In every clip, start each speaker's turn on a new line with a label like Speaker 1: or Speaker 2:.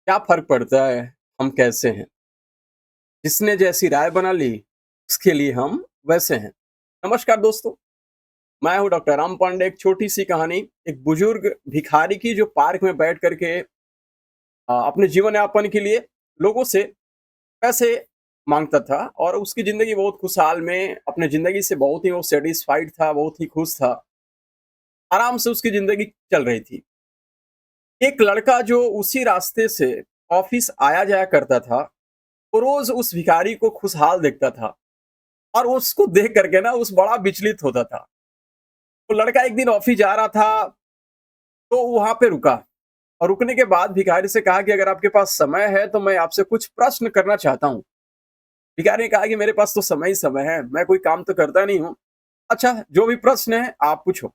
Speaker 1: क्या फ़र्क पड़ता है हम कैसे हैं? जिसने जैसी राय बना ली, उसके लिए हम वैसे हैं। नमस्कार दोस्तों, मैं हूँ डॉक्टर राम पांडे। एक छोटी-सी कहानी, एक बुजुर्ग भिखारी की जो पार्क में बैठ कर के अपने जीवन यापन के लिए लोगों से पैसे माँगता था और उसकी ज़िंदगी बहुत खुशहाल में अपनी ज़िंदगी से बहुत ही वो सैटिस्फाइड था, बहुत ही खुश था। आराम से उसकी ज़िंदगी चल रही थी। एक लड़का जो उसी रास्ते से ऑफ़िस आया-जाया करता था, वो रोज़ उस भिखारी को खुशहाल देखता था और उसको देख कर के ना उस बड़ा विचलित होता था। वो लड़का एक दिन ऑफ़िस जा रहा था, तो वहाँ पे रुका और रुकने के बाद भिखारी से कहा कि अगर आपके पास समय है, तो मैं आपसे कुछ प्रश्न करना चाहता हूँ। भिखारी ने कहा कि मेरे पास तो समय ही समय है, मैं कोई काम तो करता नहीं हूँ। अच्छा, जो भी प्रश्न है आप पूछो।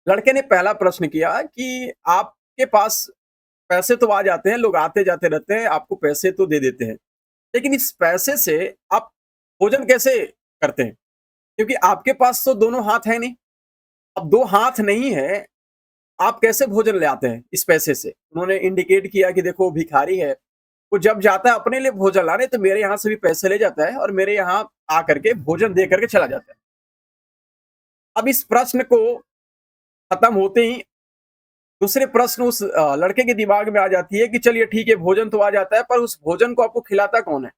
Speaker 1: लड़के ने पहला प्रश्न किया कि आपके पास पैसे तो आ जाते हैं, लोग आते-जाते रहते हैं, आपको पैसे तो दे देते हैं। लेकिन इस पैसे से आप भोजन कैसे करते हैं? क्योंकि आपके पास तो दोनों हाथ है नहीं। अब 2 हाथ नहीं है, आप कैसे भोजन ले आते हैं इस पैसे से? उन्होंने इंडिकेट किया कि देखो वो भिखारी है, वो जब जाता है अपने लिए भोजन लाने तो मेरे यहाँ से भी पैसे ले जाता है और मेरे यहाँ आकर के भोजन दे करके चला जाता है। अब इस प्रश्न को खत्म होते ही दूसरे प्रश्न उस लड़के के दिमाग में आ जाती है कि चलिए ठीक है, भोजन तो आ जाता है, पर उस भोजन को आपको खिलाता कौन है?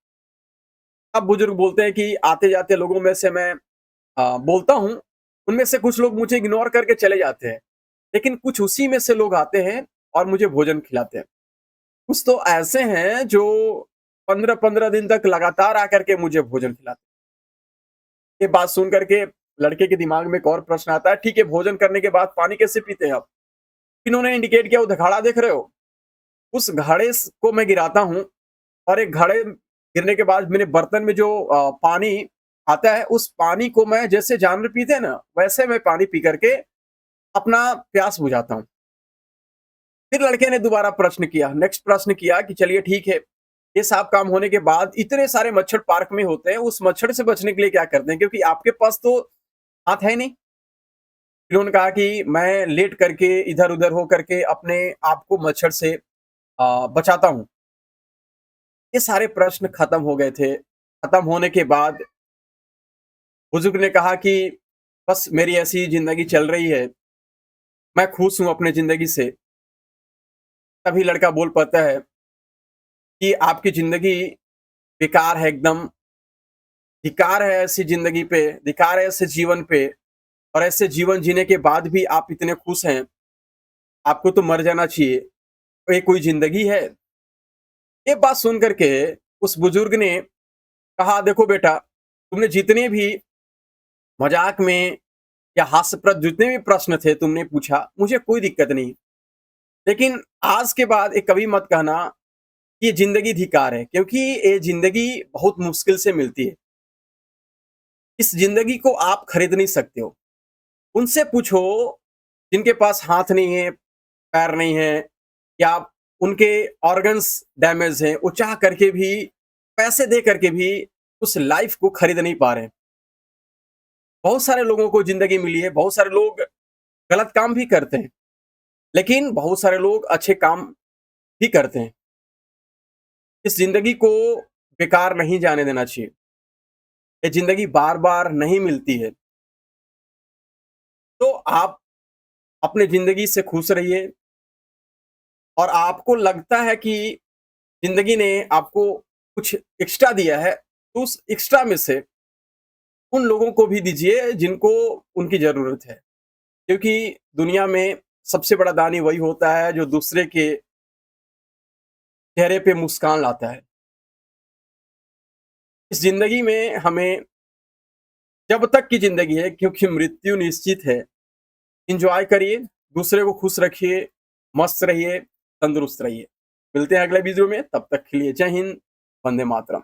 Speaker 1: अब बुजुर्ग बोलते हैं कि आते-जाते लोगों में से मैं बोलता हूँ, उनमें से कुछ लोग मुझे इग्नोर करके चले जाते हैं, लेकिन कुछ उसी में से लोग आते हैं और मुझे भोजन खिलाते हैं। कुछ तो ऐसे हैं जो 15-15 दिन तक लगातार आकर के मुझे भोजन खिलाते हैं। ये बात सुन कर के लड़के के दिमाग में एक और प्रश्न आता है, ठीक है, भोजन करने के बाद पानी कैसे पीते हैं आप? इन्होंने इंडिकेट किया, वो घड़ा देख रहे हो? उस घड़े को मैं गिराता हूँ और एक घड़े गिरने के बाद मेरे बर्तन में जो पानी आता है, उस पानी को मैं जैसे जानवर पीते हैं ना, वैसे मैं पानी पी करके अपना प्यास बुझाता हूँ। फिर लड़के ने दोबारा प्रश्न किया, नेक्स्ट प्रश्न किया कि चलिए ठीक है, ये सब काम होने के बाद इतने सारे मच्छर पार्क में होते हैं, उस मच्छर से बचने के लिए क्या करते हैं? क्योंकि आपके पास तो हाथ है नहीं। फिर उन्होंने कहा कि मैं लेट करके इधर-उधर हो करके अपने आप को मच्छर से बचाता हूँ। ये सारे प्रश्न खत्म हो गए थे। खत्म होने के बाद बुजुर्ग ने कहा कि बस मेरी ऐसी ज़िंदगी चल रही है, मैं खुश हूँ अपनी ज़िंदगी से। तभी लड़का बोल पाता है कि आपकी ज़िंदगी बेकार है एकदम, धिक्कार है ऐसी ज़िंदगी पे, धिक्कार है ऐसे जीवन पे और ऐसे जीवन जीने के बाद भी आप इतने खुश हैं, आपको तो मर जाना चाहिए। ये कोई ज़िंदगी है? ये बात सुन कर के उस बुजुर्ग ने कहा, देखो बेटा, तुमने जितने भी मज़ाक में या हास्यप्रद जितने भी प्रश्न थे तुमने पूछा, मुझे कोई दिक्कत नहीं। लेकिन आज के बाद ये कभी मत कहना कि ये ज़िंदगी धिक्कार है, क्योंकि ये ज़िंदगी बहुत मुश्किल से मिलती है। इस ज़िंदगी को आप खरीद नहीं सकते हो। उनसे पूछो जिनके पास हाथ नहीं है, पैर नहीं है या उनके ऑर्गन्स डैमेज हैं, वो चाह करके भी, पैसे दे करके भी उस लाइफ़ को खरीद नहीं पा रहे हैं। बहुत सारे लोगों को ज़िंदगी मिली है, बहुत सारे लोग गलत काम भी करते हैं, लेकिन बहुत सारे लोग अच्छे काम भी करते हैं। इस ज़िंदगी को बेकार नहीं जाने देना चाहिए। ये ज़िंदगी बार-बार नहीं मिलती है। तो आप अपनी ज़िंदगी से खुश रहिए और आपको लगता है कि ज़िंदगी ने आपको कुछ एक्स्ट्रा दिया है, तो उस एक्स्ट्रा में से उन लोगों को भी दीजिए जिनको उनकी ज़रूरत है। क्योंकि दुनिया में सबसे बड़ा दानी वही होता है जो दूसरे के चेहरे पे मुस्कान लाता है। इस ज़िंदगी में हमें, जब तक की ज़िंदगी है, क्योंकि मृत्यु निश्चित है, एन्जॉय करिए, दूसरे को खुश रखिए, मस्त रहिए, तंदुरुस्त रहिए। मिलते हैं अगले वीडियो में, तब तक के लिए जय हिंद, वंदे मातरम।